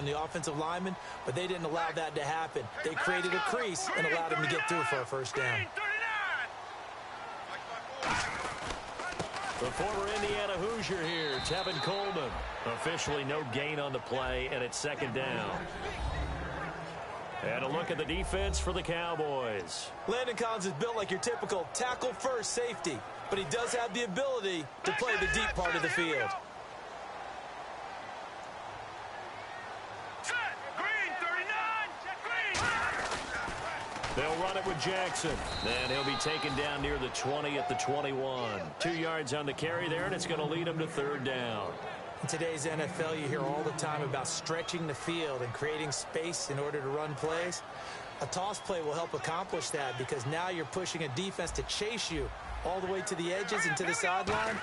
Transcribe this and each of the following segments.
on the offensive lineman, but they didn't allow that to happen. They created a crease and allowed him to get through for a first down. The former Indiana Hoosier here, Tevin Coleman. Officially no gain on the play, and it's second down. And a look at the defense for the Cowboys. Landon Collins is built like your typical tackle-first safety, but he does have the ability to play the deep part of the field. They'll run it with Jackson. And he'll be taken down near the 20 at the 21. 2 yards on the carry there, and it's going to lead him to third down. In today's NFL, you hear all the time about stretching the field and creating space in order to run plays. A toss play will help accomplish that because now you're pushing a defense to chase you all the way to the edges and to the sideline.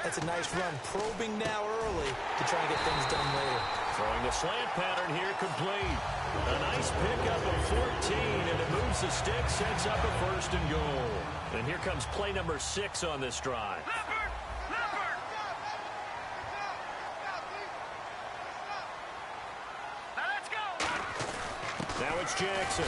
That's a nice run, probing now early to try and get things done later. Throwing the slant pattern here complete. A nice pickup of 14, and it moves the stick, sets up a first and goal. And here comes play number 6 on this drive. Now it's Jackson.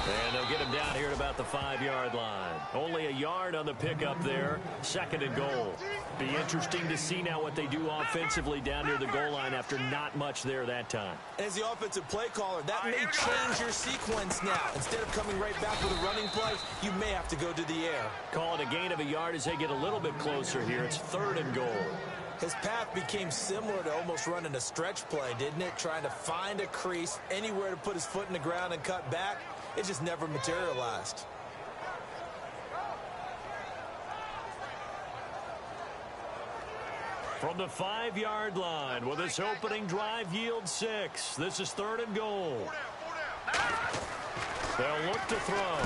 And they'll get him down here at about the 5-yard line. Only a yard on the pickup there. Second and goal. Be interesting to see now what they do offensively down near the goal line after not much there that time. As the offensive play caller, that may change your sequence now. Instead of coming right back with a running play, you may have to go to the air. Call it a gain of a yard as they get a little bit closer here. It's third and goal. His path became similar to almost running a stretch play, didn't it? Trying to find a crease, anywhere to put his foot in the ground and cut back. It just never materialized. From the 5-yard line, will this opening drive yield 6? This is third and goal. They'll look to throw.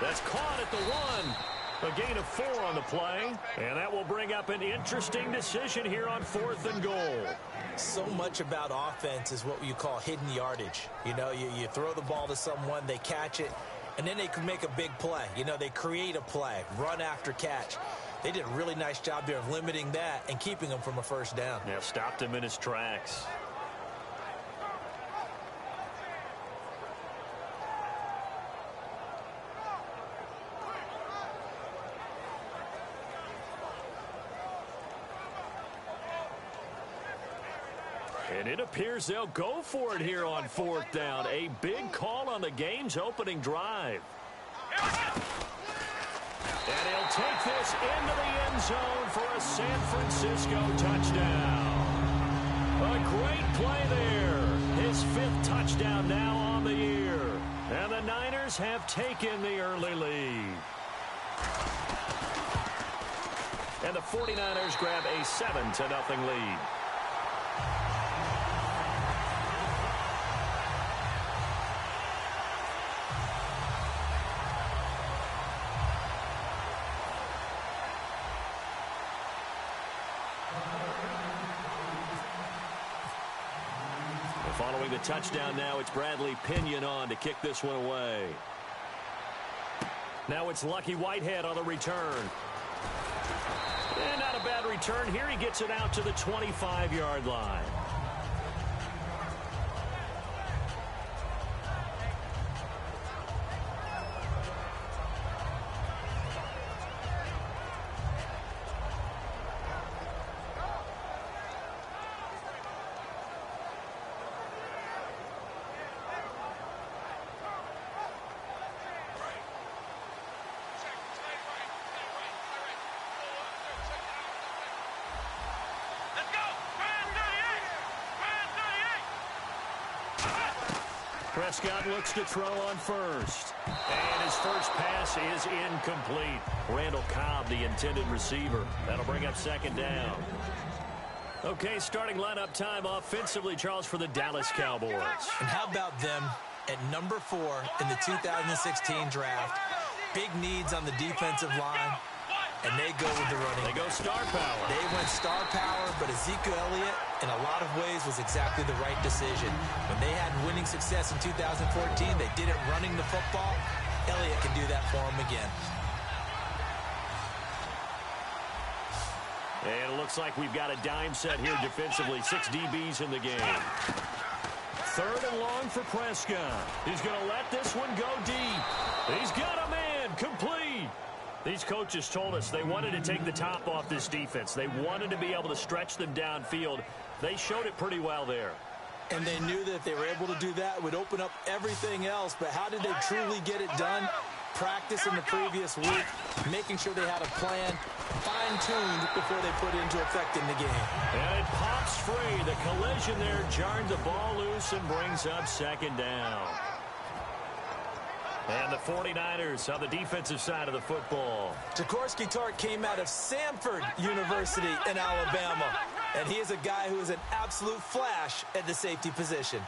That's caught at the 1. A gain of 4 on the play, and that will bring up an interesting decision here on fourth and goal. So much about offense is what you call hidden yardage. You know, you throw the ball to someone, they catch it, and then they can make a big play. You know, they create a play, run after catch. They did a really nice job there of limiting that and keeping him from a first down. Yeah, stopped him in his tracks. And it appears they'll go for it here on fourth down. A big call on the game's opening drive. And he'll take this into the end zone for a San Francisco touchdown. A great play there. His 5th touchdown now on the year. And the Niners have taken the early lead. And the 49ers grab a 7-0 lead. Following the touchdown now, it's Bradley Pinion on to kick this one away. Now it's Lucky Whitehead on the return. And not a bad return here. He gets it out to the 25-yard line. Prescott looks to throw on first. And his first pass is incomplete. Randall Cobb, the intended receiver. That'll bring up second down. Okay, starting lineup time offensively, Charles, for the Dallas Cowboys. And how about them at number 4 in the 2016 draft? Big needs on the defensive line. And they go with the running. They go star power. They went star power, but Ezekiel Elliott, in a lot of ways, was exactly the right decision. When they had winning success in 2014, they did it running the football. Elliott can do that for them again. And it looks like we've got a dime set here defensively. 6 DBs in the game. third and long for Prescott. He's going to let this one go deep. He's got a man complete. These coaches told us they wanted to take the top off this defense. They wanted to be able to stretch them downfield. They showed it pretty well there. And they knew that if they were able to do that, it would open up everything else. But how did they truly get it done? Practice in the previous week, making sure they had a plan, fine-tuned before they put it into effect in the game. And it pops free. The collision there jarred the ball loose and brings up second down. And the 49ers on the defensive side of the football. Jaworski Tartt came out of Samford University in Alabama. And he is a guy who is an absolute flash at the safety position.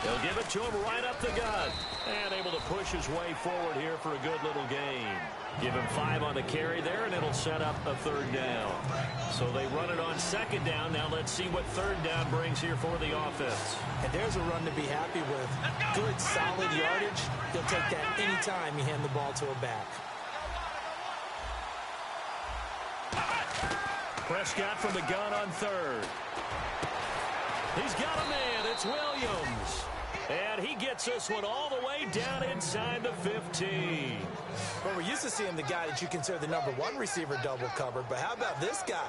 They'll give it to him right up the gut. And able to push his way forward here for a good little gain. Give him 5 on the carry there, and it'll set up a third down. So they run it on second down. Now let's see what third down brings here for the offense. And there's a run to be happy with. Good, solid yardage. You'll take that anytime you hand the ball to a back. Prescott from the gun on third. He's got a man. It's Williams. And he gets this one all the way down inside the 15. Well, we're used to seeing the guy that you consider the number 1 receiver double covered. But how about this guy?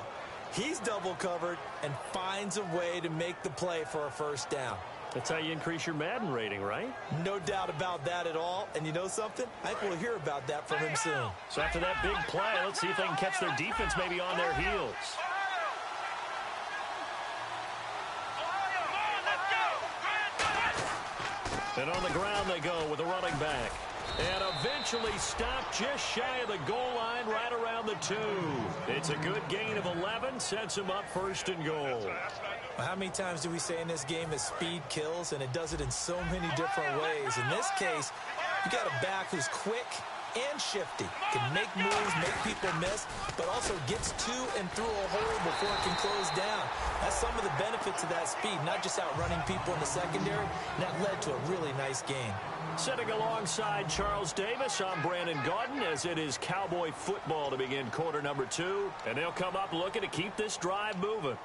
He's double covered and finds a way to make the play for a first down. That's how you increase your Madden rating, right? No doubt about that at all. And you know something? I think we'll hear about that from him soon. So after that big play, let's see if they can catch their defense maybe on their heels. And on the ground they go with a running back. And eventually stopped just shy of the goal line right around the 2. It's a good gain of 11, sets him up first and goal. Well, how many times do we say in this game that speed kills, and it does it in so many different ways? In this case, you got a back who's quick and shifty, can make moves, make people miss, but also gets to and through a hole before it can close down. That's some of the benefits of that speed, not just outrunning people in the secondary, and that led to a really nice game. Sitting alongside Charles Davis, I'm Brandon Gaudin, as it is Cowboy football to begin quarter number 2, and they'll come up looking to keep this drive moving.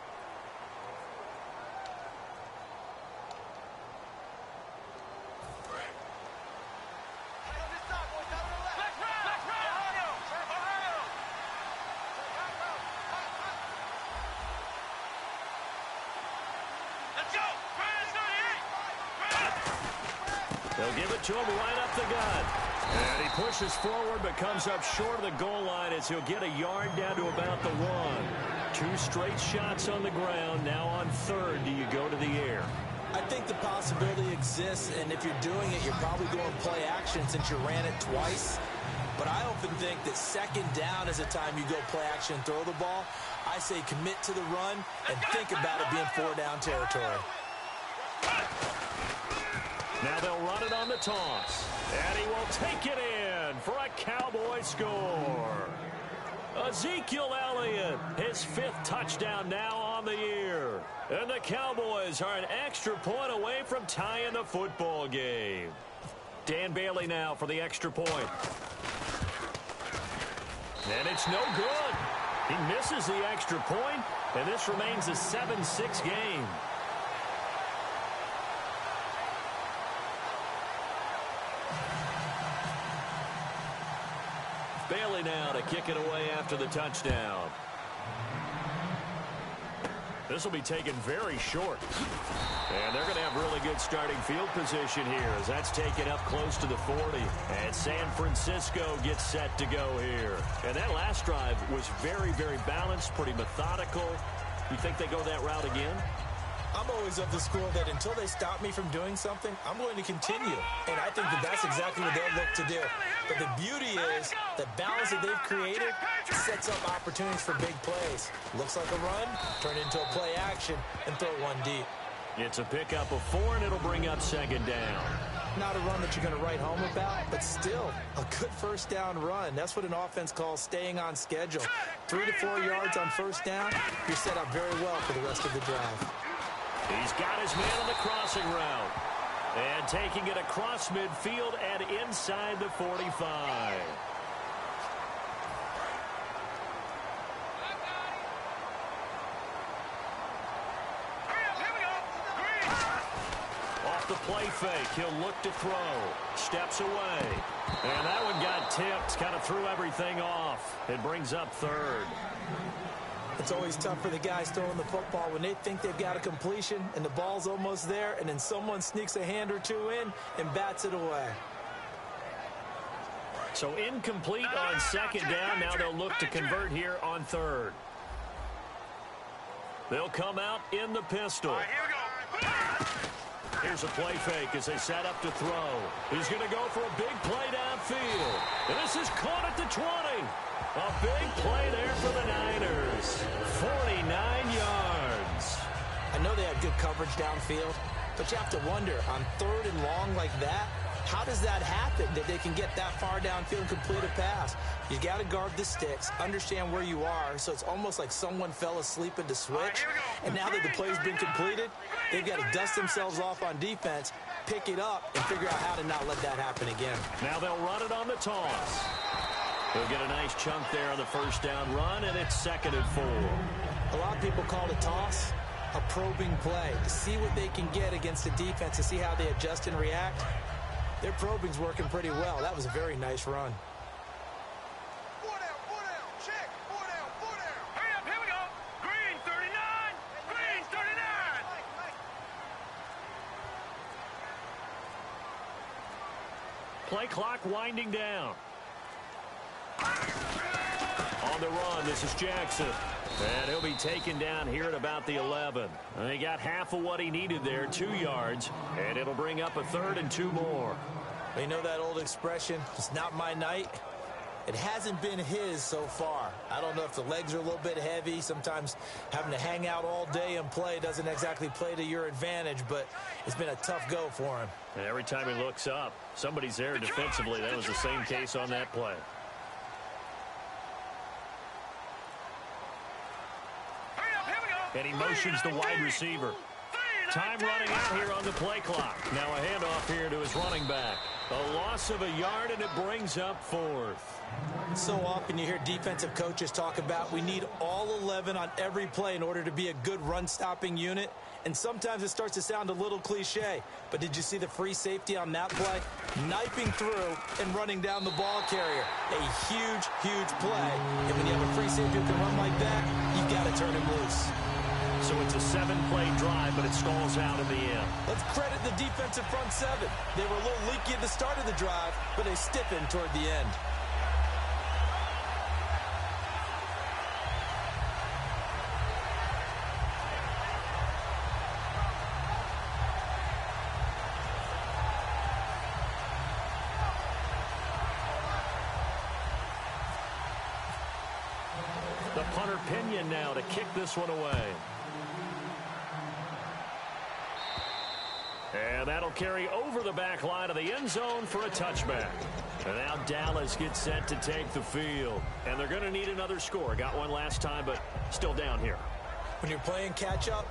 They'll give it to him right up the gut. And he pushes forward but comes up short of the goal line as he'll get a yard down to about the 1. 2 straight shots on the ground. Now on third, do you go to the air? I think the possibility exists, and if you're doing it, you're probably going play action since you ran it twice. But I often think that second down is a time you go play action and throw the ball. I say commit to the run and think about it being 4-down territory. Now they'll run it on the toss. And he will take it in for a Cowboy score. Ezekiel Elliott, his 5th touchdown now on the year. And the Cowboys are an extra point away from tying the football game. Dan Bailey now for the extra point. And it's no good. He misses the extra point, and this remains a 7-6 game. Bailey now to kick it away after the touchdown. This will be taken very short. And they're going to have really good starting field position here as that's taken up close to the 40. And San Francisco gets set to go here. And that last drive was very, very balanced, pretty methodical. You think they go that route again? I'm always of the school that until they stop me from doing something, I'm going to continue. And I think that that's exactly what they'll look to do. But the beauty is the balance that they've created sets up opportunities for big plays. Looks like a run, turn into a play action, and throw one deep. It's a pickup of 4, and it'll bring up second down. Not a run that you're going to write home about, but still a good first down run. That's what an offense calls staying on schedule. 3 to 4 yards on first down, you're set up very well for the rest of the drive. He's got his man on the crossing route. And taking it across midfield and inside the 45. off the play fake. He'll look to throw. Steps away. And that one got tipped. Kind of threw everything off. It brings up third. It's always tough for the guys throwing the football when they think they've got a completion and the ball's almost there, and then someone sneaks a hand or two in and bats it away. So incomplete on second down. Now they'll look to convert here on third. They'll come out in the pistol. All right, here we go. Here's a play fake as they set up to throw. He's going to go for a big play downfield. And this is caught at the 20. A big play there for the Niners. 49 yards. I know they had good coverage downfield, but you have to wonder, on third and long like that, how does that happen that they can get that far downfield and complete a pass? You got to guard the sticks, understand where you are, so it's almost like someone fell asleep at the switch. And now that the play's been completed, they've got to dust themselves off on defense, pick it up, and figure out how to not let that happen again. Now they'll run it on the toss. They'll get a nice chunk there on the first down run, and it's 2nd and 4. A lot of people call the toss a probing play, to see what they can get against the defense, to see how they adjust and react. Their probing's working pretty well. That was a very nice run. 4 down, check, 4 down. Hurry up, here we go. Green 39, green 39. Play clock winding down. On the run, this is Jackson. And he'll be taken down here at about the 11. And he got half of what he needed there, 2 yards. And it'll bring up a 3rd and 2 more. You know that old expression, it's not my night? It hasn't been his so far. I don't know if the legs are a little bit heavy. Sometimes having to hang out all day and play doesn't exactly play to your advantage, but it's been a tough go for him. And every time he looks up, somebody's there defensively. That was the same case on that play. And he motions the wide receiver. Time running out here on the play clock. Now a handoff here to his running back. A loss of a yard, and it brings up 4th. So often you hear defensive coaches talk about we need all 11 on every play in order to be a good run-stopping unit. And sometimes it starts to sound a little cliche. But did you see the free safety on that play? Knifing through and running down the ball carrier. A huge, huge play. And when you have a free safety who can run like that, you've got to turn him loose. So it's a 7-play drive, but it stalls out in the end. Let's credit the defensive front 7. They were a little leaky at the start of the drive, but they stiffened toward the end. The punter Pinion now to kick this one away. And that'll carry over the back line of the end zone for a touchback. And now Dallas gets set to take the field. And they're going to need another score. Got one last time, but still down here. When you're playing catch-up,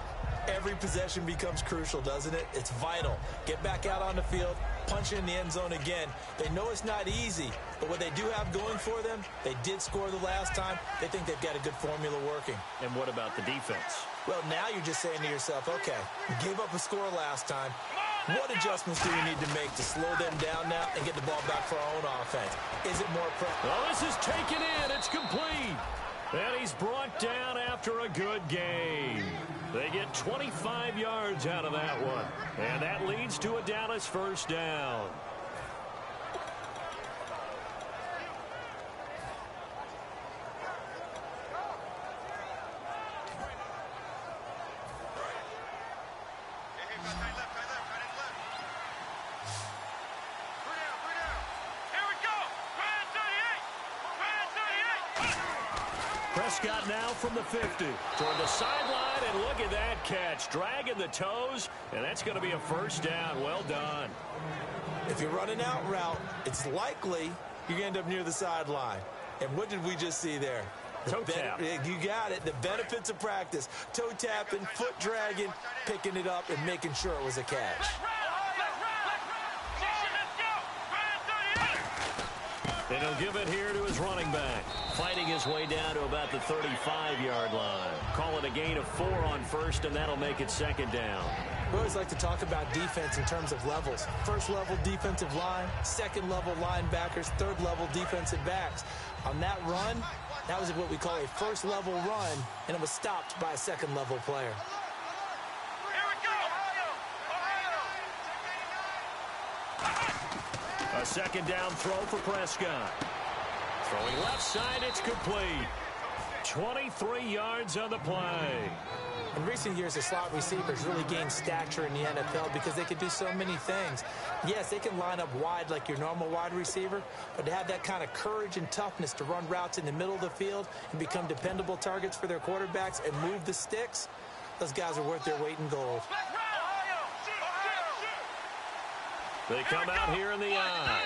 every possession becomes crucial, doesn't it? It's vital. Get back out on the field, punch it in the end zone again. They know it's not easy, but what they do have going for them, they did score the last time. They think they've got a good formula working. And what about the defense? Well, now you're just saying to yourself, okay, we gave up a score last time. What adjustments do we need to make to slow them down now and get the ball back for our own offense? Is it more Oh, this is taken in. It's complete. And he's brought down after a good game. They get 25 yards out of that one. And that leads to a Dallas first down. Prescott now from the 50 toward the sideline, and look at that catch. Dragging the toes, and that's going to be a first down. Well done. If you're running out route, it's likely you're going to end up near the sideline. And what did we just see there? Toe tap. You got it. The benefits of practice. Toe tapping, foot dragging, picking it up, and making sure it was a catch. And he'll give it here to his running back. Fighting his way down to about the 35-yard line. Call it a gain of 4 on first, and that'll make it second down. We always like to talk about defense in terms of levels. First level defensive line, second level linebackers, third level defensive backs. On that run, that was what we call a first level run, and it was stopped by a second level player. A second down throw for Prescott. Throwing left side, it's complete. 23 yards on the play. In recent years, the slot receivers really gained stature in the NFL because they can do so many things. Yes, they can line up wide like your normal wide receiver, but to have that kind of courage and toughness to run routes in the middle of the field and become dependable targets for their quarterbacks and move the sticks, those guys are worth their weight in gold. They come out here in the eye.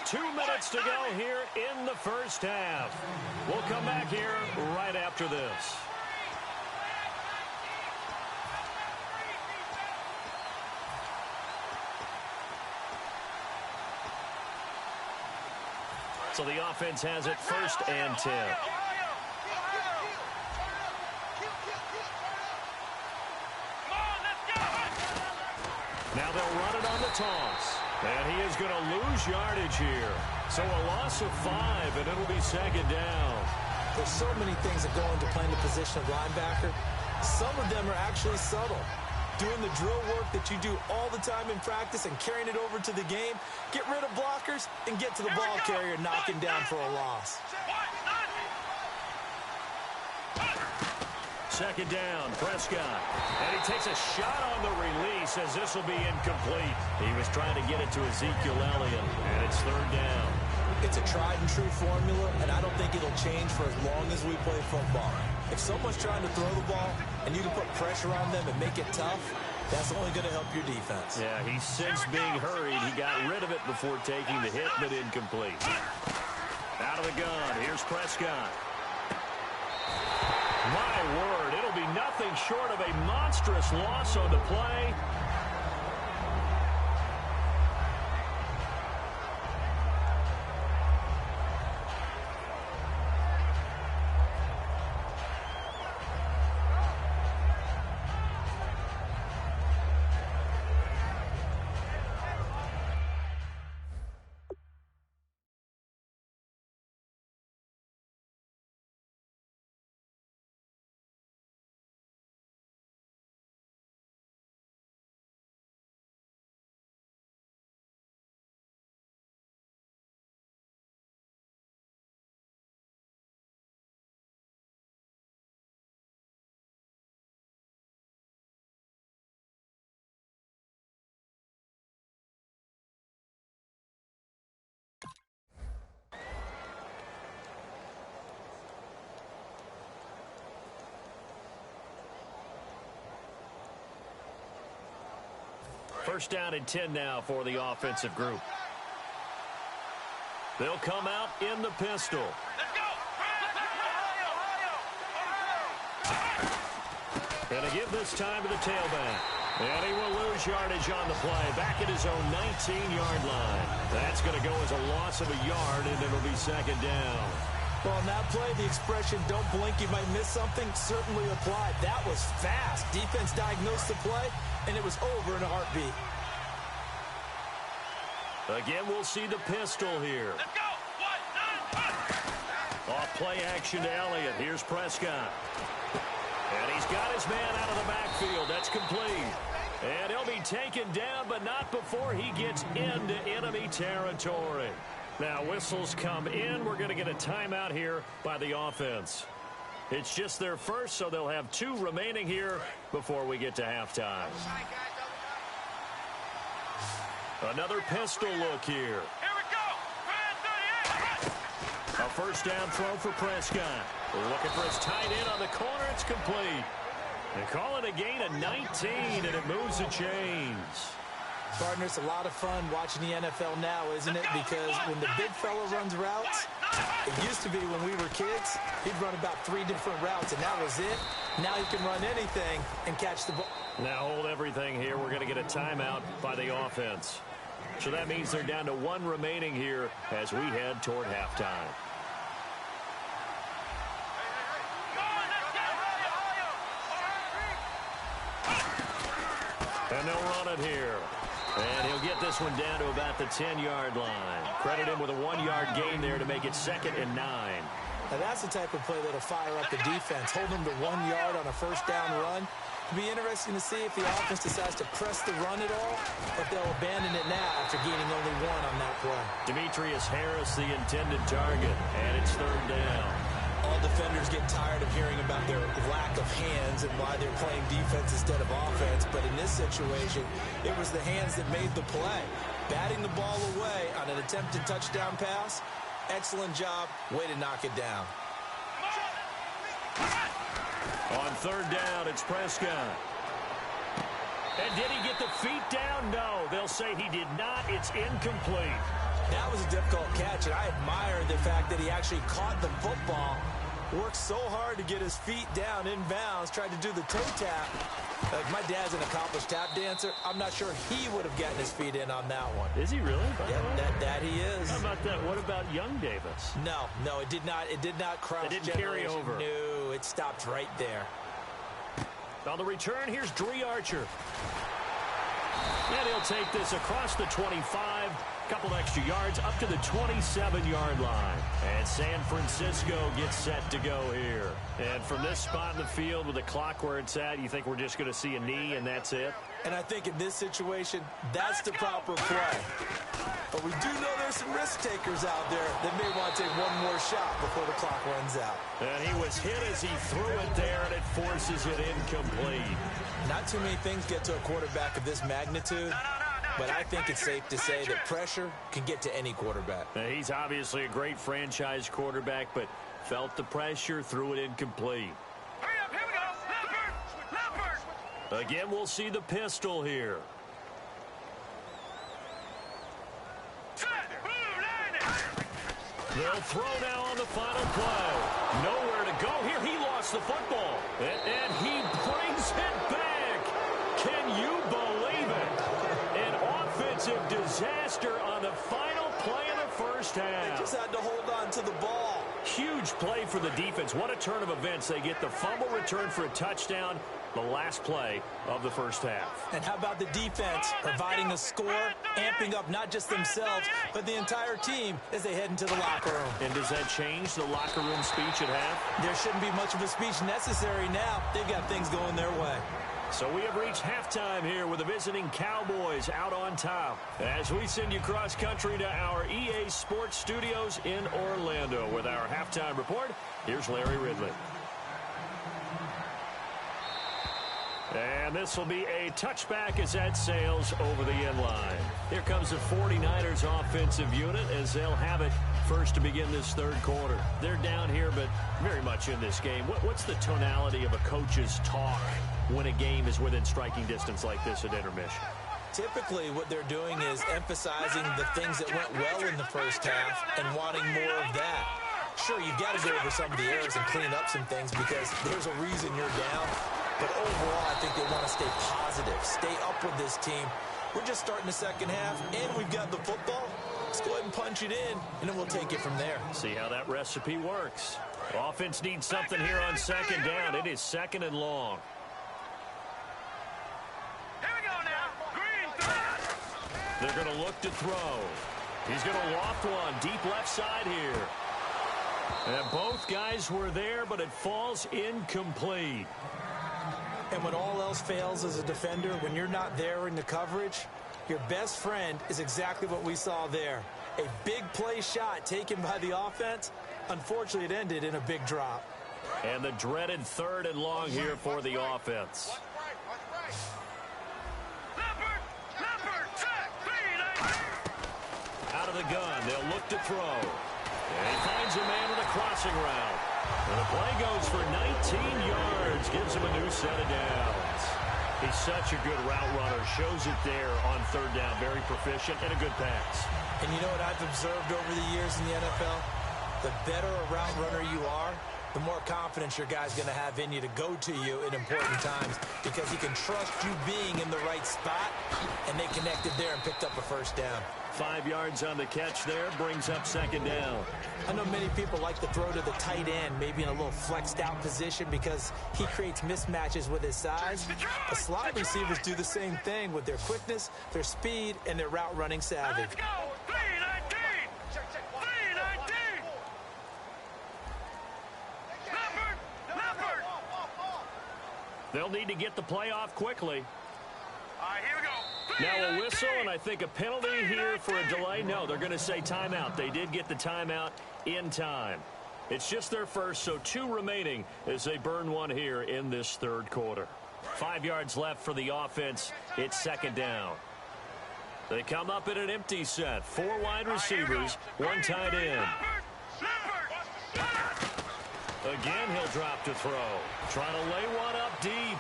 2 minutes to go here in the first half. We'll come back here right after this. So the offense has it first and 10. Now they'll run it on the toss. And he is going to lose yardage here. So a loss of 5, and it'll be second down. There's so many things that go into playing the position of linebacker. Some of them are actually subtle. Doing the drill work that you do all the time in practice and carrying it over to the game. Get rid of blockers and get to the ball carrier and knock him down for a loss. Second down, Prescott. And he takes a shot on the release as this will be incomplete. He was trying to get it to Ezekiel Elliott, and it's third down. It's a tried-and-true formula, and I don't think it'll change for as long as we play football. If someone's trying to throw the ball and you can put pressure on them and make it tough, that's only going to help your defense. Yeah, he sensed being hurried. He got rid of it before taking the hit, but incomplete. Out of the gun, here's Prescott. My word, it'll be nothing short of a monstrous loss on the play. First down and 10 now for the offensive group. They'll come out in the pistol. Gonna give this time to the tailback. And he will lose yardage on the play. Back at his own 19-yard line. That's going to go as a loss of a yard, and it'll be second down. Well, on that play, the expression, don't blink, you might miss something, certainly applied. That was fast. Defense diagnosed the play, and it was over in a heartbeat. Again, we'll see the pistol here. Let's go. 1, 9, 1. Off play action to Elliott. Here's Prescott. And he's got his man out of the backfield. That's complete. And he'll be taken down, but not before he gets into enemy territory. Now, whistles come in. We're going to get a timeout here by the offense. It's just their first, so they'll have 2 remaining here before we get to halftime. Another pistol look here. Here we go. 38. A first down throw for Prescott. We're looking for his tight end on the corner. It's complete. They call it a gain of 19, and it moves the chains. Partner, it's a lot of fun watching the NFL now, isn't it? Because when the big fella runs routes, it used to be when we were kids, he'd run about 3 different routes, and that was it. Now he can run anything and catch the ball. Now hold everything here. We're going to get a timeout by the offense. So that means they're down to 1 remaining here as we head toward halftime. And they'll run it here. And he'll get this one down to about the 10-yard line. Credit him with a 1-yard gain there to make it 2nd and 9. Now that's the type of play that'll fire up the defense. Hold them to 1 yard on a first down run. It'll be interesting to see if the offense decides to press the run at all, or if they'll abandon it now after gaining only 1 on that play. Demetrius Harris, the intended target, and it's 3rd down. All defenders get tired of hearing about their lack of hands and why they're playing defense instead of offense. But in this situation, it was the hands that made the play. Batting the ball away on an attempted touchdown pass. Excellent job. Way to knock it down. On 3rd down, it's Prescott. And did he get the feet down? No. They'll say he did not. It's incomplete. That was a difficult catch, and I admire the fact that he actually caught the football, worked so hard to get his feet down inbounds, tried to do the toe tap. Like, my dad's an accomplished tap dancer. I'm not sure he would have gotten his feet in on that one. Is he really? Yeah, that he is. How about that? What about young Davis? No, it did not. It did not cross. It didn't carry over. No, it stopped right there. On the return, here's Dree Archer. And he'll take this across the 25. Couple extra yards up to the 27-yard line. And San Francisco gets set to go here. And from this spot in the field with the clock where it's at, you think we're just going to see a knee and that's it? And I think in this situation, that's the proper play. But we do know there's some risk takers out there that may want to take one more shot before the clock runs out. And he was hit as he threw it there, and it forces it incomplete. Not too many things get to a quarterback of this magnitude. But I think it's safe to say that pressure can get to any quarterback. Now, he's obviously a great franchise quarterback, but felt the pressure, threw it incomplete. Hurry up, here we go. Leopard. Again, we'll see the pistol here. They'll throw now on the final play. Nowhere to go here. He lost the football. And he brings it back. Can you believe it? Offensive disaster on the final play of the first half. They just had to hold on to the ball. Huge play for the defense. What a turn of events. They get the fumble return for a touchdown, the last play of the first half. And how about the defense providing a score, amping up not just themselves, but the entire team as they head into the locker room. And does that change the locker room speech at half? There shouldn't be much of a speech necessary now. They've got things going their way. So we have reached halftime here with the visiting Cowboys out on top. As we send you cross-country to our EA Sports Studios in Orlando with our halftime report, here's Larry Ridley. And this will be a touchback as that sails over the end line. Here comes the 49ers offensive unit as they'll have it first to begin this third quarter. They're down here, but very much in this game. What's the tonality of a coach's talk when a game is within striking distance like this at intermission? Typically, what they're doing is emphasizing the things that went well in the first half and wanting more of that. Sure, you've got to go over some of the errors and clean up some things because there's a reason you're down. But overall, I think they want to stay positive, stay up with this team. We're just starting the second half, and we've got the football. Let's go ahead and punch it in, and then we'll take it from there. See how that recipe works. Offense needs something here on second down. It is 2nd and long. Here we go now. Green. They're going to look to throw. He's going to loft one deep left side here. And both guys were there, but it falls incomplete. And when all else fails as a defender, when you're not there in the coverage, your best friend is exactly what we saw there. A big play shot taken by the offense. Unfortunately, it ended in a big drop. And the dreaded 3rd and long here for the offense. Out of the gun, they'll look to throw. And he finds a man with a crossing route. And the play goes for 19 yards, gives him a new set of downs. He's such a good route runner, shows it there on 3rd down, very proficient and a good pass. And you know what I've observed over the years in the NFL? The better a route runner you are, the more confidence your guy's going to have in you to go to you in important times because he can trust you being in the right spot, and they connected there and picked up a first down. 5 yards on the catch there, brings up second down. I know many people like to throw to the tight end, maybe in a little flexed out position because he creates mismatches with his size. But slot receivers do the same thing with their quickness, their speed, and their route running savvy. Let's go. 319. 319. Leopard. They'll need to get the play off quickly. All right, here we go. Now a whistle, and I think a penalty here for a delay. No, they're going to say timeout. They did get the timeout in time. It's just their first, so 2 remaining as they burn one here in this third quarter. 5 yards left for the offense. It's second down. They come up in an empty set. 4 wide receivers, 1 tight end. Again, he'll drop to throw. Trying to lay one up deep.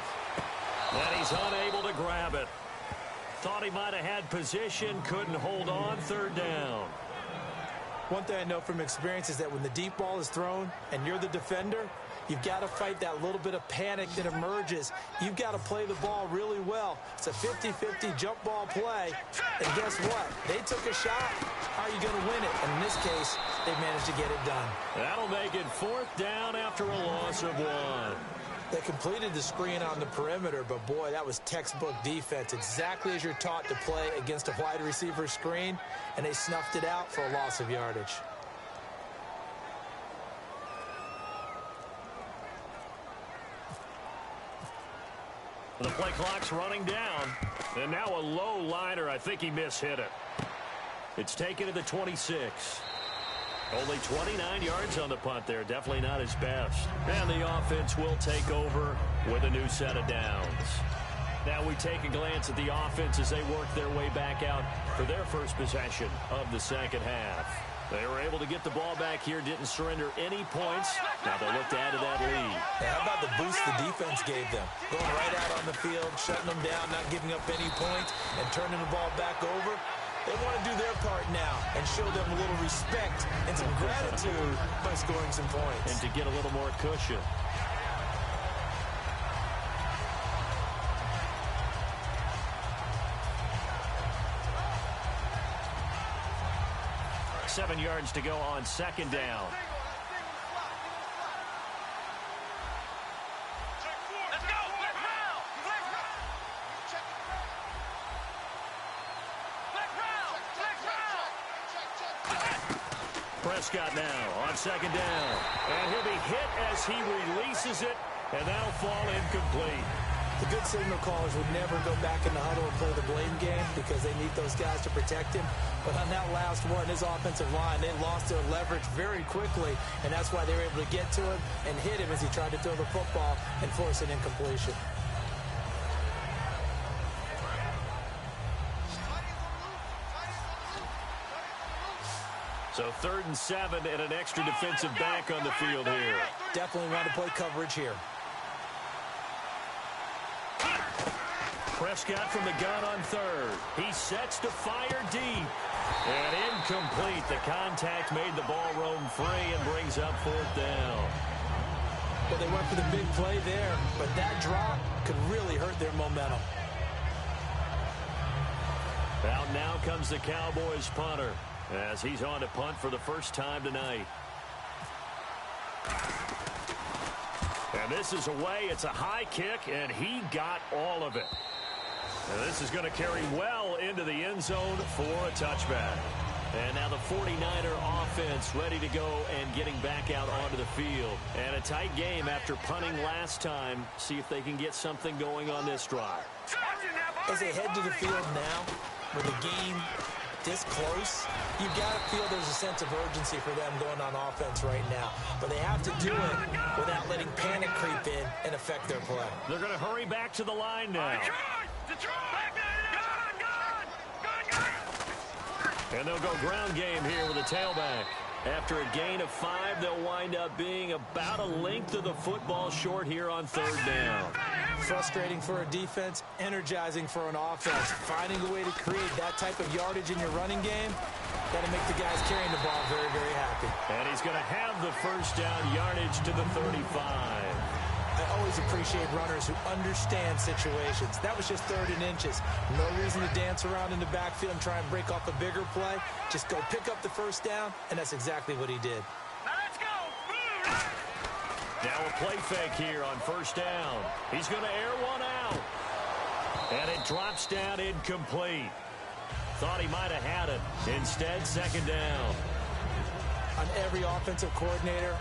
And he's unable to grab it. Thought he might have had position, couldn't hold on, third down. One thing I know from experience is that when the deep ball is thrown and you're the defender, you've got to fight that little bit of panic that emerges. You've got to play the ball really well. It's a 50-50 jump ball play. And guess what? They took a shot. How are you going to win it? And in this case, they managed to get it done. That'll make it fourth down after a loss of 1. They completed the screen on the perimeter, but boy, that was textbook defense. Exactly as you're taught to play against a wide receiver screen, and they snuffed it out for a loss of yardage. The play clock's running down, and now a low liner. I think he mishit it. It's taken to the 26. Only 29 yards on the punt there. Definitely not his best. And the offense will take over with a new set of downs. Now we take a glance at the offense as they work their way back out for their first possession of the second half. They were able to get the ball back here, didn't surrender any points. Now they'll look to add to that lead. Hey, how about the boost the defense gave them? Going right out on the field, shutting them down, not giving up any points, and turning the ball back over. They want to do their part now and show them a little respect and some gratitude by scoring some points. And to get a little more cushion. Seven yards to go on second down. Prescott now on second down. And he'll be hit as he releases it, and that'll fall incomplete. The good signal callers would never go back in the huddle and play the blame game because they need those guys to protect him. But on that last one, his offensive line, they lost their leverage very quickly, and that's why they were able to get to him and hit him as he tried to throw the football and force an incompletion. So 3rd and 7 and an extra defensive back on the field here. Definitely want to play coverage here. Prescott from the gun on 3rd. He sets to fire deep. And incomplete. The contact made the ball roam free and brings up 4th down. Well, they went for the big play there, but that drop could really hurt their momentum. Out now comes the Cowboys punter as he's on to punt for the first time tonight. And this is away. It's a high kick, and he got all of it. And this is going to carry well into the end zone for a touchback. And now the 49er offense ready to go and getting back out onto the field. And a tight game after punting last time. See if they can get something going on this drive. As they head to the field now, with the game this close, you've got to feel there's a sense of urgency for them going on offense right now. But they have to do it without letting panic creep in and affect their play. They're going to hurry back to the line now. And they'll go ground game here with a tailback. After a gain of 5, they'll wind up being about a length of the football short here on 3rd down. Frustrating for a defense, energizing for an offense. Finding a way to create that type of yardage in your running game, got to make the guys carrying the ball very, very happy. And he's going to have the first down yardage to the 35. I always appreciate runners who understand situations. That was just 3rd and inches. No reason to dance around in the backfield and try and break off a bigger play. Just go pick up the first down, and that's exactly what he did. Now let's go. Now a play fake here on 1st down. He's going to air one out. And it drops down incomplete. Thought he might have had it. Instead, 2nd down. On every offensive coordinator,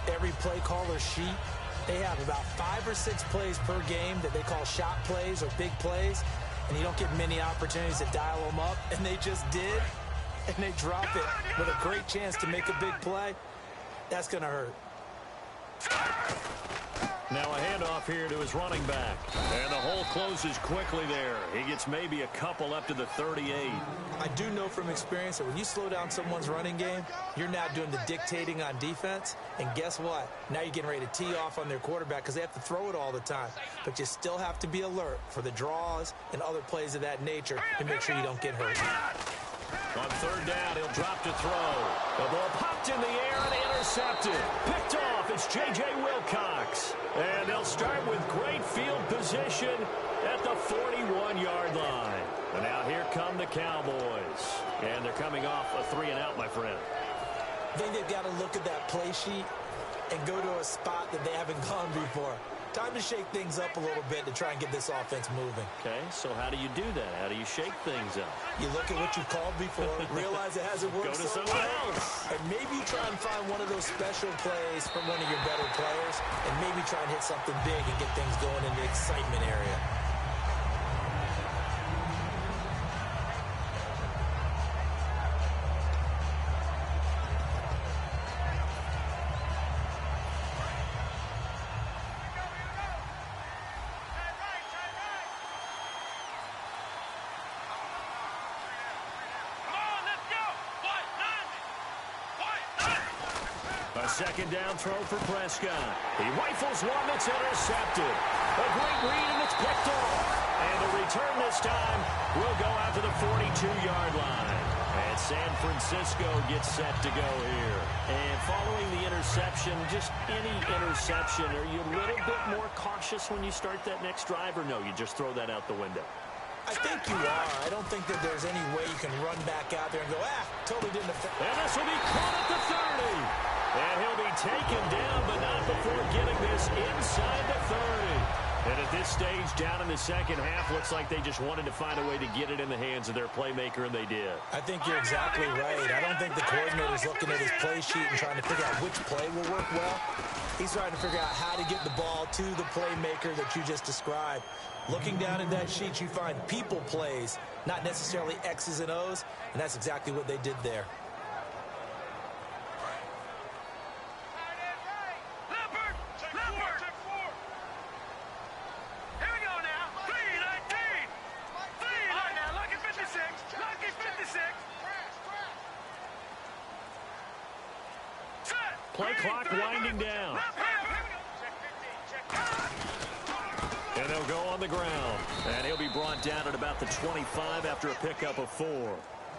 every play caller sheet, they have about 5 or 6 plays per game that they call shot plays or big plays, and you don't get many opportunities to dial them up, and they just did, and they drop it with a great chance to make a big play. That's going to hurt. Now a handoff here to his running back. And the hole closes quickly there. He gets maybe a couple up to the 38. I do know from experience that when you slow down someone's running game, you're now doing the dictating on defense. And guess what? Now you're getting ready to tee off on their quarterback because they have to throw it all the time. But you still have to be alert for the draws and other plays of that nature to make sure you don't get hurt. On 3rd down, he'll drop to throw. The ball popped in the air and intercepted. Picked off. It's J.J. Wilcox. And they'll start with great field position at the 41-yard line. And now here come the Cowboys. And they're coming off a 3-and-out, my friend. I think they've got to look at that play sheet and go to a spot that they haven't gone before. Time to shake things up a little bit to try and get this offense moving. Okay, so how do you do that? How do you shake things up? You look at what you called before, realize it hasn't worked Go to so someone well, else. and maybe try and find one of those special plays from one of your better players, and maybe try and hit something big and get things going in the excitement area. A 2nd down throw for Prescott. He rifles one that's intercepted. A great read, and it's picked off. And the return this time will go out to the 42-yard line. And San Francisco gets set to go here. And following the interception, just any interception, are you a little bit more cautious when you start that next drive, or no, you just throw that out the window? I think you are. I don't think that there's any way you can run back out there and go, totally didn't affect. And this will be caught at the 30. And he'll be taken down, but not before getting this inside the 30. And at this stage, down in the 2nd half, looks like they just wanted to find a way to get it in the hands of their playmaker, and they did. I think you're exactly right. I don't think the coordinator's looking at his play sheet and trying to figure out which play will work well. He's trying to figure out how to get the ball to the playmaker that you just described. Looking down at that sheet, you find people plays, not necessarily X's and O's, and that's exactly what they did there. Play clock winding down. And they'll go on the ground. And he'll be brought down at about the 25 after a pickup of 4.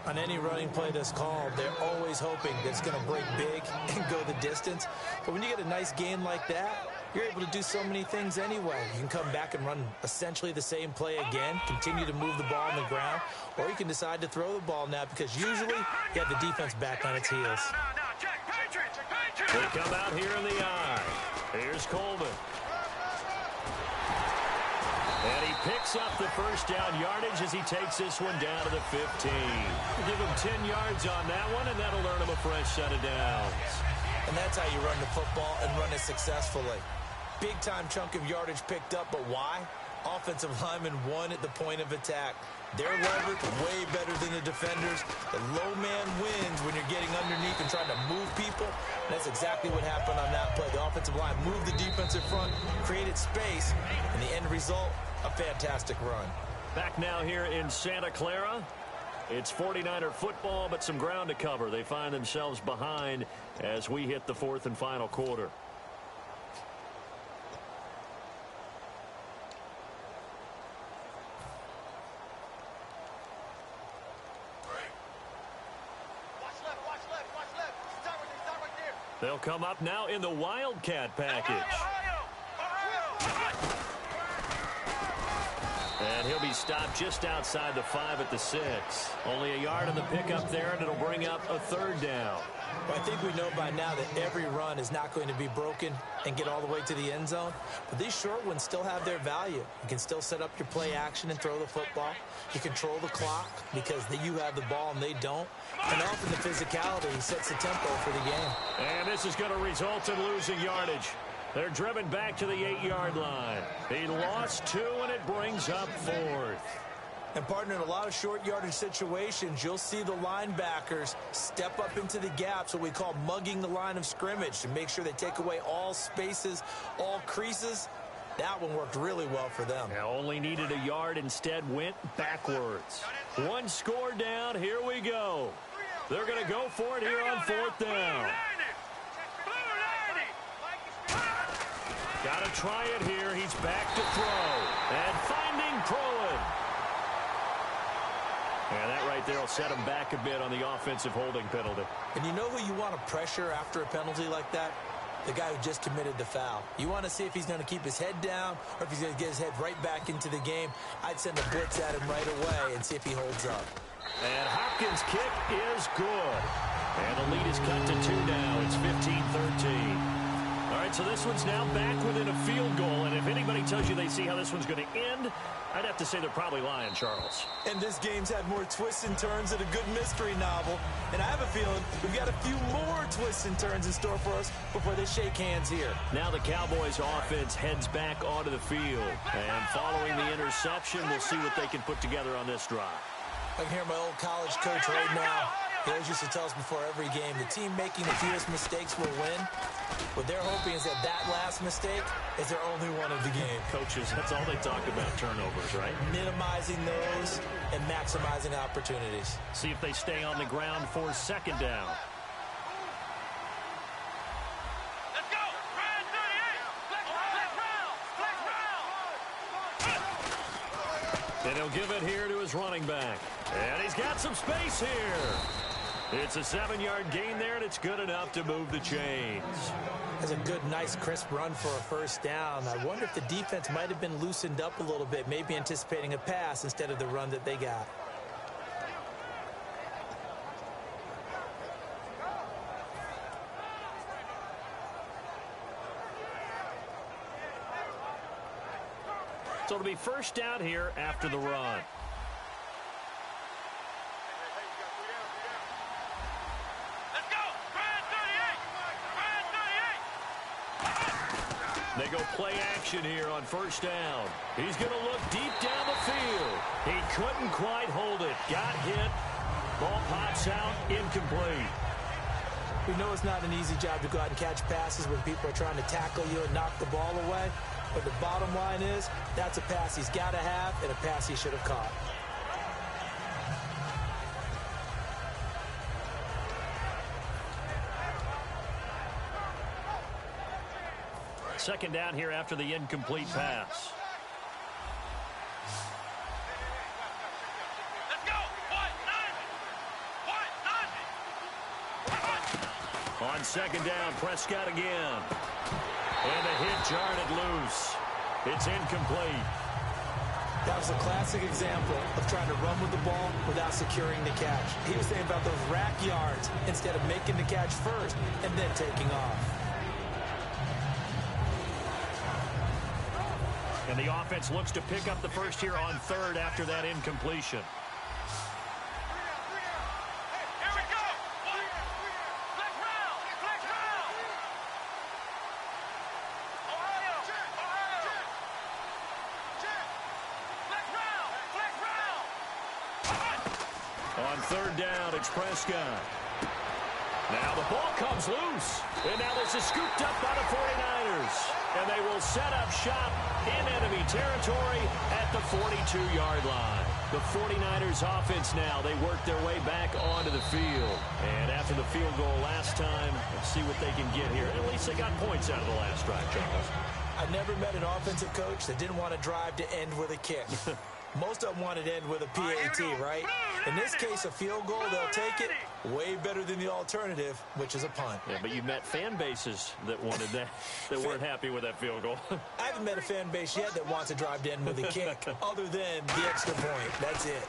On any running play that's called, they're always hoping that it's going to break big and go the distance. But when you get a nice gain like that, you're able to do so many things anyway. You can come back and run essentially the same play again, continue to move the ball on the ground, or you can decide to throw the ball now because usually you have the defense back on its heels. They come out here in the eye. Here's Coleman. And he picks up the 1st down yardage as he takes this one down to the 15. We'll give him 10 yards on that one, and that'll earn him a fresh set of downs. And that's how you run the football and run it successfully. Big-time chunk of yardage picked up, but why? Offensive linemen won at the point of attack. They're levered way better than the defenders. The low man wins when you're getting underneath and trying to move people. And that's exactly what happened on that play. The offensive line moved the defensive front, created space, and the end result, a fantastic run. Back now here in Santa Clara. It's 49er football, but some ground to cover. They find themselves behind as we hit the 4th and final quarter. They'll come up now in the Wildcat package. And he'll be stopped just outside the 5 at the 6. Only a yard on the pickup there, and it'll bring up a 3rd down. Well, I think we know by now that every run is not going to be broken and get all the way to the end zone. But these short ones still have their value. You can still set up your play action and throw the football. You control the clock because you have the ball and they don't. And often the physicality sets the tempo for the game. And this is going to result in losing yardage. They're driven back to the 8-yard line. He lost 2, and it brings up 4th. And, partner, in a lot of short yardage situations, you'll see the linebackers step up into the gaps, what we call mugging the line of scrimmage, to make sure they take away all spaces, all creases. That one worked really well for them. Now only needed a yard, instead went backwards. 1 score down, here we go. They're going to go for it here on 4th down. Got to try it here. He's back to throw. And finding Proen. And that right there will set him back a bit on the offensive holding penalty. And you know who you want to pressure after a penalty like that? The guy who just committed the foul. You want to see if he's going to keep his head down or if he's going to get his head right back into the game. I'd send a blitz at him right away and see if he holds up. And Hopkins' kick is good. And the lead is cut to 2 now. It's 15-13. All right, so this one's now back within a field goal. And if anybody tells you they see how this one's going to end, I'd have to say they're probably lying, Charles. And this game's had more twists and turns than a good mystery novel. And I have a feeling we've got a few more twists and turns in store for us before they shake hands here. Now the Cowboys offense heads back onto the field. And following the interception, we'll see what they can put together on this drive. I can hear my old college coach right now. He always used to tell us before every game, the team making the fewest mistakes will win. What they're hoping is that last mistake is their only one of the game. Coaches, that's all they talk about, turnovers, right? Minimizing those and maximizing opportunities. See if they stay on the ground for 2nd down. Let's go! Ryan 38! Flex round! And he'll give it here to his running back. And he's got some space here. It's a 7-yard gain there, and it's good enough to move the chains. That's a good, nice, crisp run for a 1st down. I wonder if the defense might have been loosened up a little bit, maybe anticipating a pass instead of the run that they got. So it'll be 1st down here after the run. They go play action here on 1st down. He's going to look deep down the field. He couldn't quite hold it. Got hit. Ball pops out. Incomplete. We know it's not an easy job to go out and catch passes when people are trying to tackle you and knock the ball away. But the bottom line is, that's a pass he's got to have and a pass he should have caught. Second down here after the incomplete pass. Let's go! On 2nd down, Prescott again. And a hit jarred it loose. It's incomplete. That was a classic example of trying to run with the ball without securing the catch. He was saying about those rack yards instead of making the catch first and then taking off. And the offense looks to pick up the first here on 3rd after that incompletion. Here we go! Flex round! Flex round! Ohio! Check! Flex round! Flex round! On 3rd down, it's Prescott. Now the ball comes loose. And now this is scooped up by the 49ers. And they will set up shop in enemy territory at the 42-yard line. The 49ers offense now, they work their way back onto the field. And after the field goal last time, let's see what they can get here. At least they got points out of the last drive, Charles. I never met an offensive coach that didn't want to drive to end with a kick. Most of them wanted to end with a PAT, right? In this case, a field goal, they'll take it. Way better than the alternative, which is a punt. Yeah, but you've met fan bases that wanted that, that weren't happy with that field goal. I haven't met a fan base yet that wants to drive to end with a kick, other than the extra point. That's it.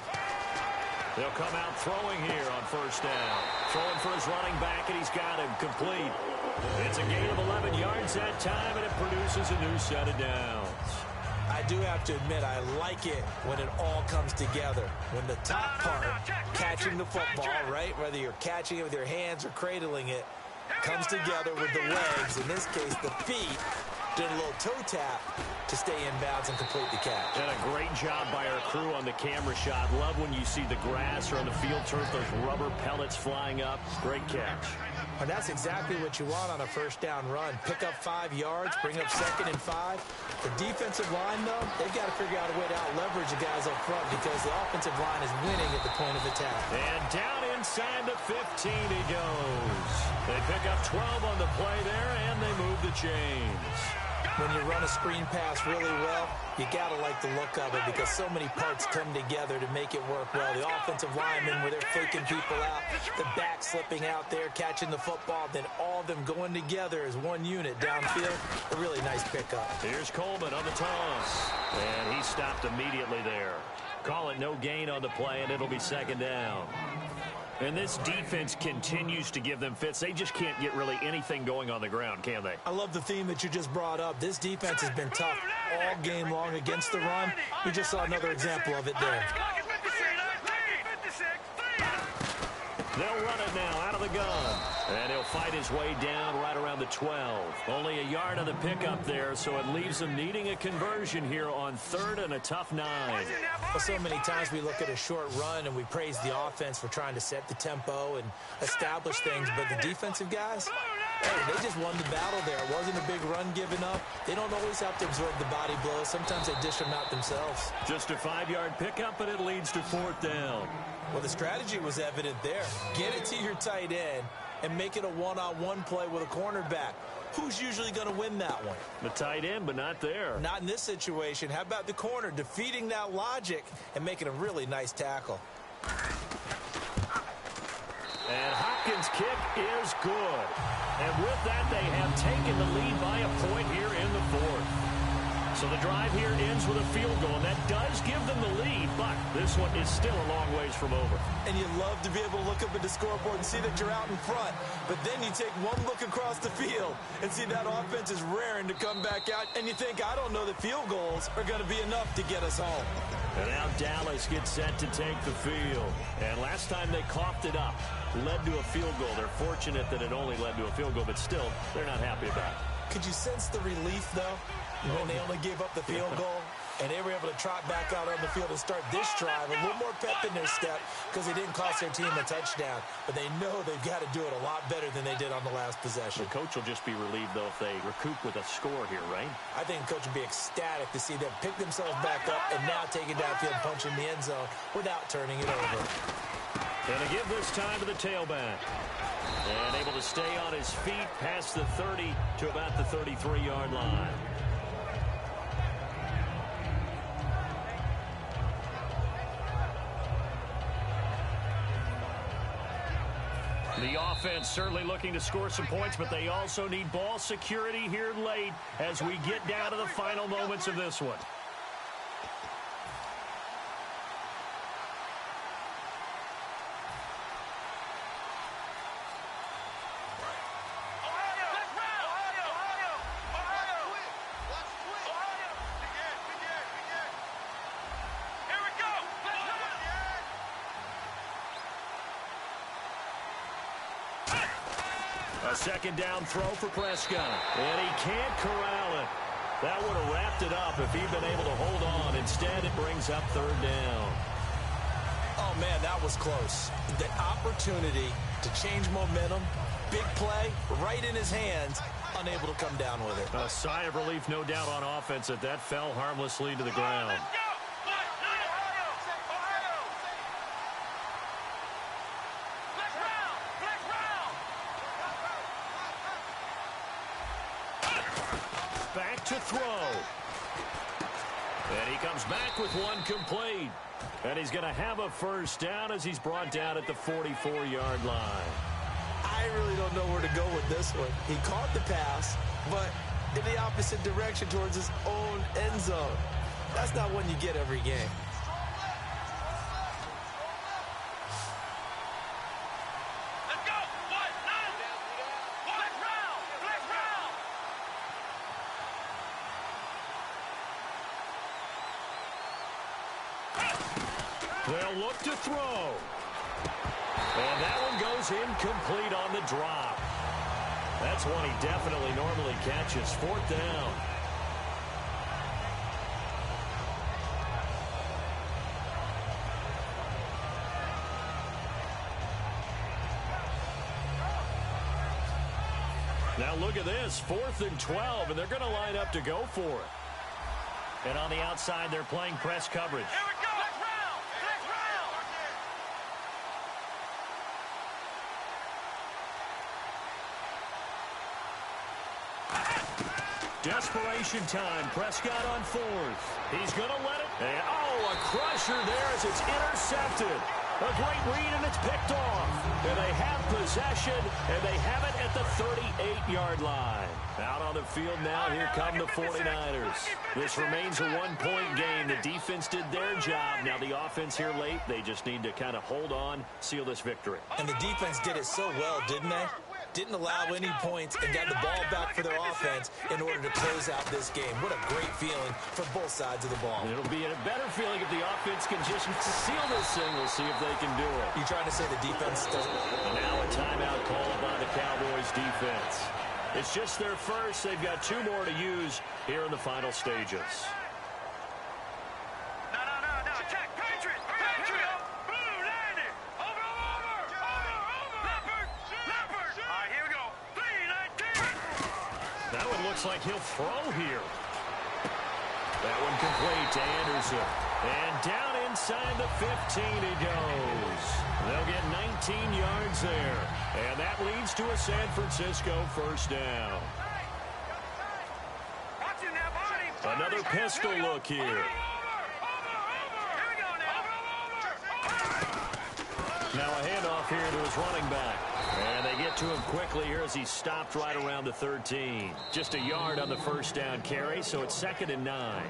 They'll come out throwing here on first down. Throwing for his running back, and he's got him complete. It's a gain of 11 yards that time, and it produces a new set of downs. I do have to admit, I like it when it all comes together. When the top part, catching the football, right, whether you're catching it with your hands or cradling it, comes together with the legs, in this case the feet, did a little toe tap to stay in bounds and complete the catch. And a great job by our crew on the camera shot. Love when you see the grass or on the field turf, those rubber pellets flying up. Great catch. And that's exactly what you want on a first down run. Pick up 5 yards, bring up 2nd and 5. The defensive line, though, they've got to figure out a way to out-leverage the guys up front because the offensive line is winning at the point of attack. And down inside the 15 he goes. They pick up 12 on the play there, and they move the chains. When you run a screen pass really well, you got to like the look of it because so many parts come together to make it work well. The offensive linemen, where they're faking people out, the back slipping out there, catching the football, then all of them going together as one unit downfield. A really nice pickup. Here's Coleman on the toss, and he stopped immediately there. Call it no gain on the play, and it'll be 2nd down. And this defense continues to give them fits. They just can't get really anything going on the ground, can they? I love the theme that you just brought up. This defense has been tough all game long against the run. We just saw another example of it there. They'll run it now out of the gun. And he'll fight his way down right around the 12. Only a yard on the pickup there, so it leaves them needing a conversion here on 3rd and a tough 9. Well, so many times we look at a short run and we praise the offense for trying to set the tempo and establish things, but the defensive guys, hey, they just won the battle there. It wasn't a big run given up. They don't always have to absorb the body blows. Sometimes they dish them out themselves. Just a 5-yard pickup, and it leads to 4th down. Well, the strategy was evident there. Get it to your tight end and make it a one-on-one play with a cornerback. Who's usually going to win that one? The tight end, but not there. Not in this situation. How about the corner defeating that logic and making a really nice tackle? And Hopkins' kick is good. And with that, they have taken the lead by a point here in the 4th. So the drive here ends with a field goal, and that does give them the lead, but this one is still a long ways from over. And you love to be able to look up at the scoreboard and see that you're out in front, but then you take one look across the field and see that offense is raring to come back out, and you think, I don't know that field goals are going to be enough to get us home. And now Dallas gets set to take the field. And last time they coughed it up, led to a field goal. They're fortunate that it only led to a field goal, but still, they're not happy about it. Could you sense the relief, though, when they only gave up the field goal and they were able to trot back out on the field and start this drive? A little more pep in their step because they didn't cost their team a touchdown, but they know they've got to do it a lot better than they did on the last possession. The coach will just be relieved, though, if they recoup with a score here, right? I think the coach will be ecstatic to see them pick themselves back up and now take it downfield and punch in the end zone without turning it over. And to give this time to the tailback. And able to stay on his feet past the 30 to about the 33-yard line. The offense certainly looking to score some points, but they also need ball security here late as we get down to the final moments of this one. A second down throw for Prescott. And he can't corral it. That would have wrapped it up if he'd been able to hold on. Instead, it brings up 3rd down. Oh, man, that was close. The opportunity to change momentum, big play, right in his hands, unable to come down with it. A sigh of relief, no doubt, on offense that fell harmlessly to the ground. Back to throw. And he comes back with one complete. And he's going to have a first down as he's brought down at the 44-yard line. I really don't know where to go with this one. He caught the pass, but in the opposite direction towards his own end zone. That's not one you get every game. Let's go. What? Nine. Let's round. Let's round. They'll look to throw. And that one goes incomplete on the drop. That's one he definitely normally catches. Fourth down. Now look at this, 4th and 12, and they're going to line up to go for it. And on the outside, they're playing press coverage. Here we go. Let's round. Let's round. Desperation time. Prescott on 4th. He's going to let it. And, oh, a crusher there as it's intercepted. A great read, and it's picked off. And they have possession, and they have it at the 38-yard line. Out on the field now, here come the 49ers. This remains a one-point game. The defense did their job. Now the offense here late, they just need to kind of hold on, seal this victory. And the defense did it so well, didn't they? Didn't allow any points and got the ball back for their offense in order to close out this game. What a great feeling for both sides of the ball. It'll be a better feeling if the offense can just seal this thing. We'll see if they can do it. You trying to say the defense doesn't? And now a timeout called by the Cowboys defense. It's just their first. They've got 2 more to use here in the final stages. No. Check. Patriot. Blue, landing. Over. Leopard. All right, here we go. 3-19. That one looks like he'll throw here. That one complete to Anderson. And down inside the 15 he goes. They'll get 19 yards there. And that leads to a San Francisco first down. Watch it now, buddy. Another pistol look here. Over. Here we go now. Now a handoff here to his running back. And they get to him quickly here as he stopped right around the 13. Just a yard on the first down carry, so it's 2nd and 9.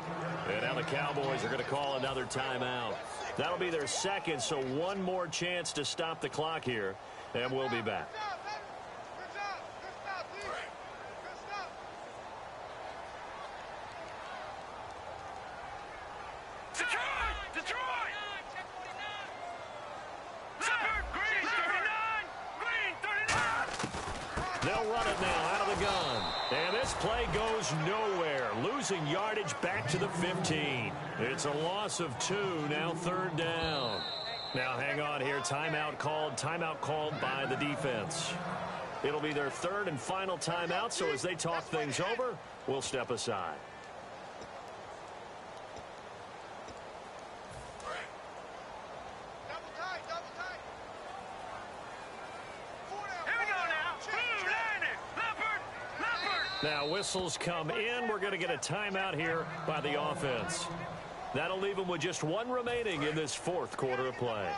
And now the Cowboys are going to call another timeout. That'll be their second, so one more chance to stop the clock here, and we'll be back. Detroit! Leopard, green 39! They'll run it now out of the gun. And this play goes nowhere. Losing yardage back to the 15. It's a loss of 2, now 3rd down. Now hang on here. Timeout called by the defense. It'll be their 3rd and final timeout, so as they talk things over, we'll step aside. Now whistles come in. We're going to get a timeout here by the offense. That'll leave them with just 1 remaining in this 4th quarter of play.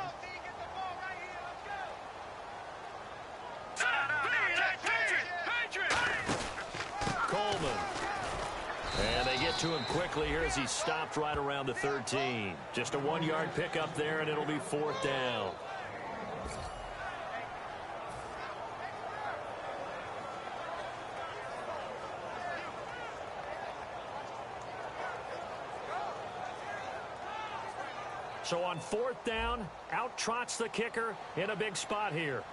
Coleman. And they get to him quickly here as he stopped right around the 13. Just a 1-yard pickup there, and it'll be 4th down. So on 4th down, out trots the kicker in a big spot here.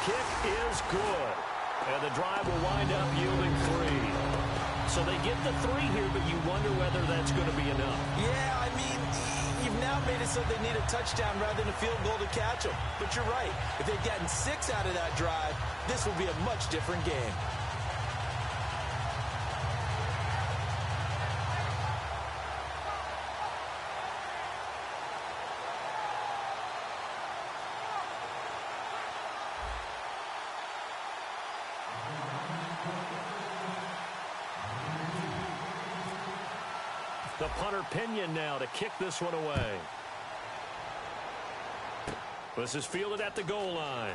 Kick is good. And the drive will wind up yielding 3. So they get the 3 here, but you wonder whether that's going to be enough. Yeah, I mean, you've now made it so they need a touchdown rather than a field goal to catch them. But you're right. If they'd gotten 6 out of that drive, this would be a much different game. The punter Pinion now to kick this one away. This is fielded at the goal line.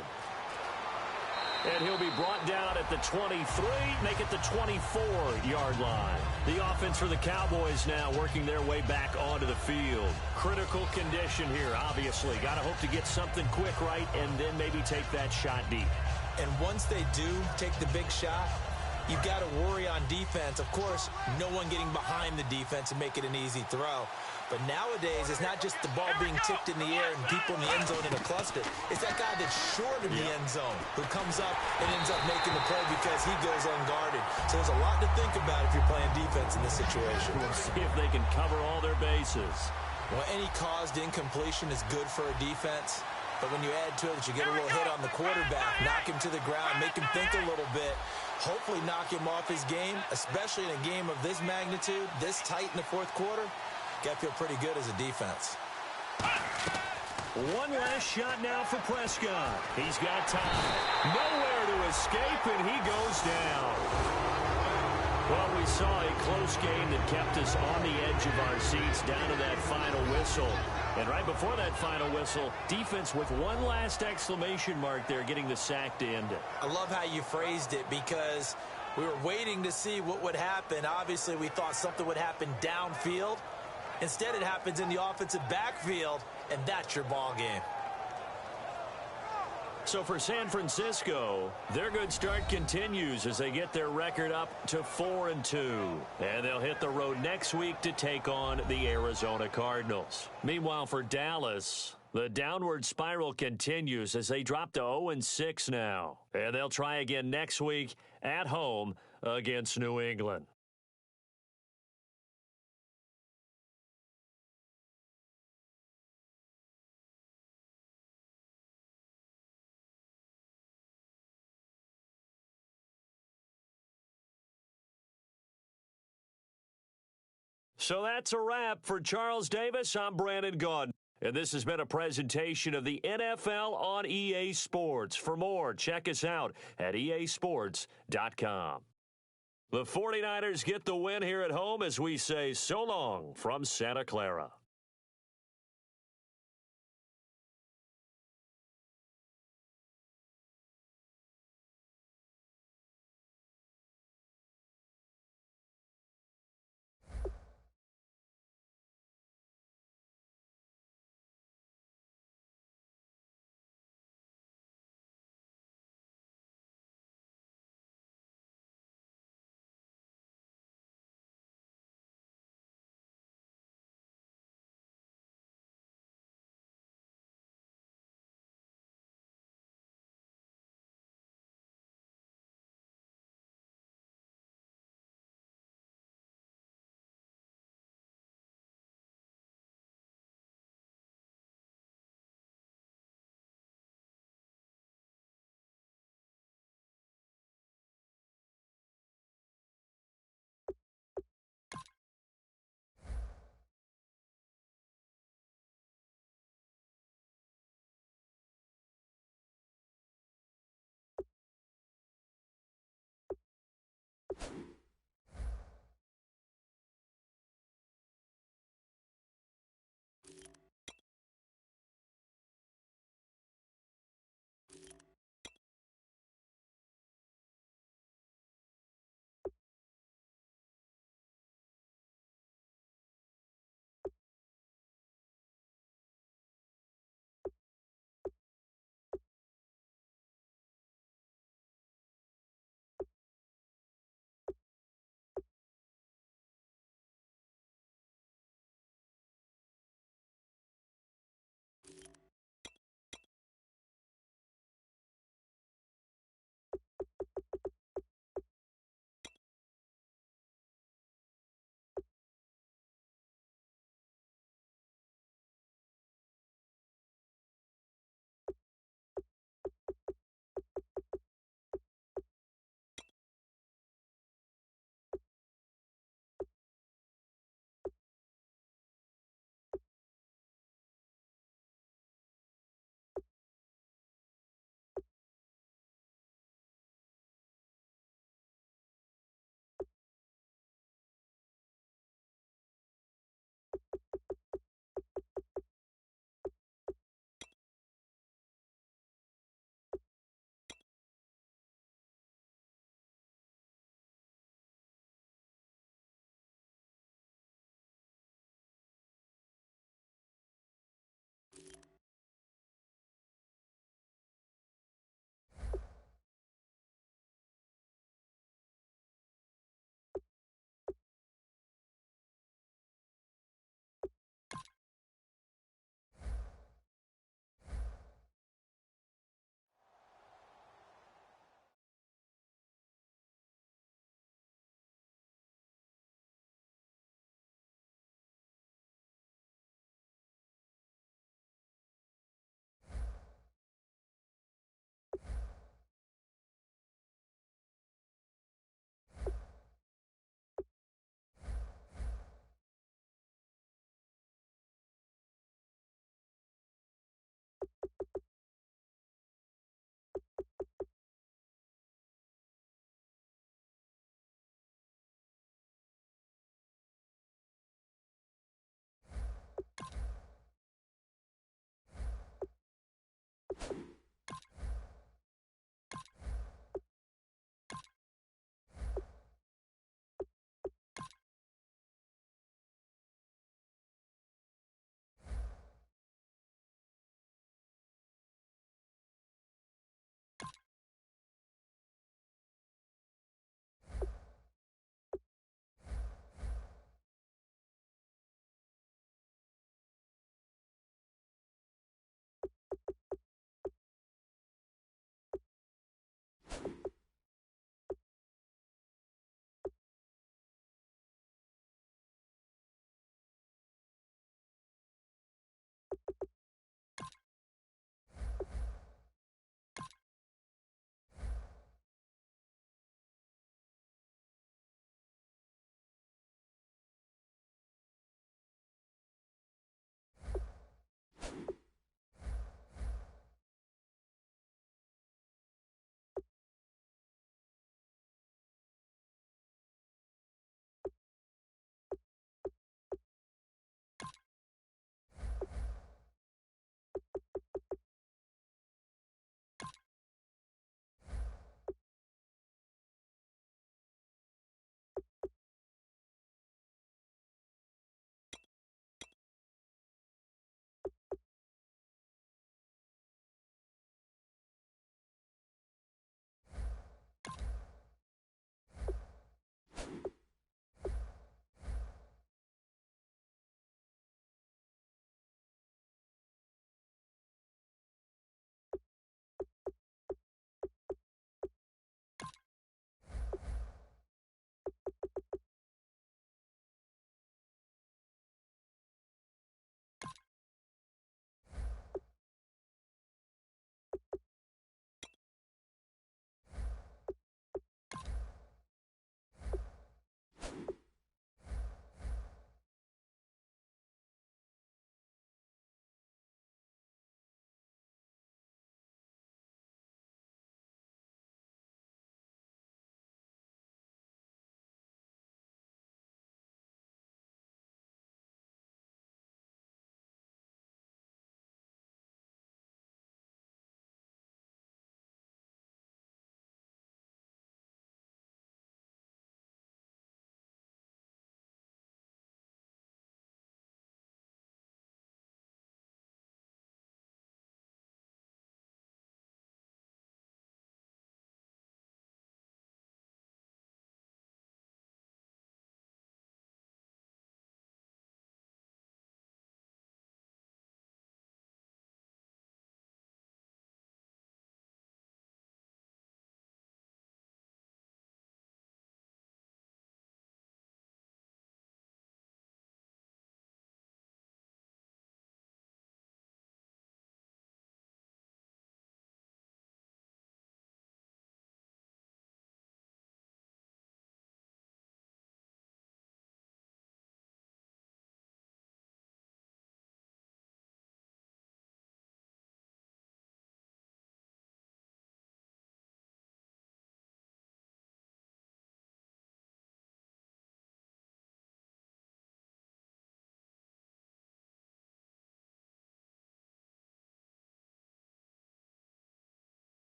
And he'll be brought down at the 23, make it the 24-yard line. The offense for the Cowboys now working their way back onto the field. Critical condition here, obviously. Got to hope to get something quick right and then maybe take that shot deep. And once they do take the big shot, you've got to worry on defense. Of course, no one getting behind the defense and make it an easy throw. But nowadays, it's not just the ball being tipped in the air and people in the end zone in a cluster. It's that guy that's short of the end zone who comes up and ends up making the play because he goes unguarded. So there's a lot to think about if you're playing defense in this situation. We'll see if they can cover all their bases. Well, any caused incompletion is good for a defense. But when you add to it that you get a little hit on the quarterback, knock him to the ground, make him think a little bit, hopefully knock him off his game, especially in a game of this magnitude, this tight in the fourth quarter, got to feel pretty good as a defense. One last shot now for Prescott. He's got time. Nowhere to escape, and he goes down. Well, we saw a close game that kept us on the edge of our seats down to that final whistle. And right before that final whistle, defense with one last exclamation mark there, getting the sack to end it. I love how you phrased it because we were waiting to see what would happen. Obviously, we thought something would happen downfield. Instead, it happens in the offensive backfield, and that's your ball game. So for San Francisco, their good start continues as they get their record up to 4-2. And they'll hit the road next week to take on the Arizona Cardinals. Meanwhile, for Dallas, the downward spiral continues as they drop to 0-6 now. And they'll try again next week at home against New England. So that's a wrap. For Charles Davis, I'm Brandon Gaudin. And this has been a presentation of the NFL on EA Sports. For more, check us out at easports.com. The 49ers get the win here at home as we say so long from Santa Clara.